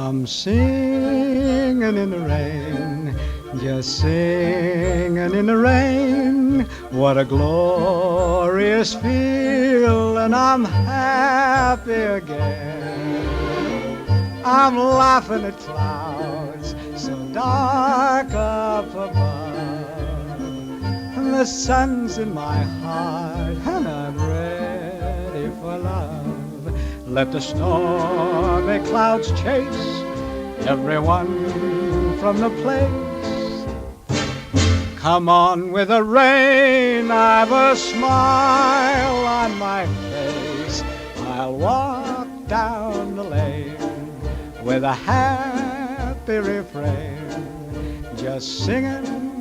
I'm singing in the rain, just singing in the rain. What a glorious feeling, I'm happy again. I'm laughing at clouds so dark up above, and the sun's in my heart, and I'm ready for love. Let the stormy clouds chase everyone from the place. Come on with the rain, I've a smile on my face. I'll walk down the lane with a happy refrain, just singing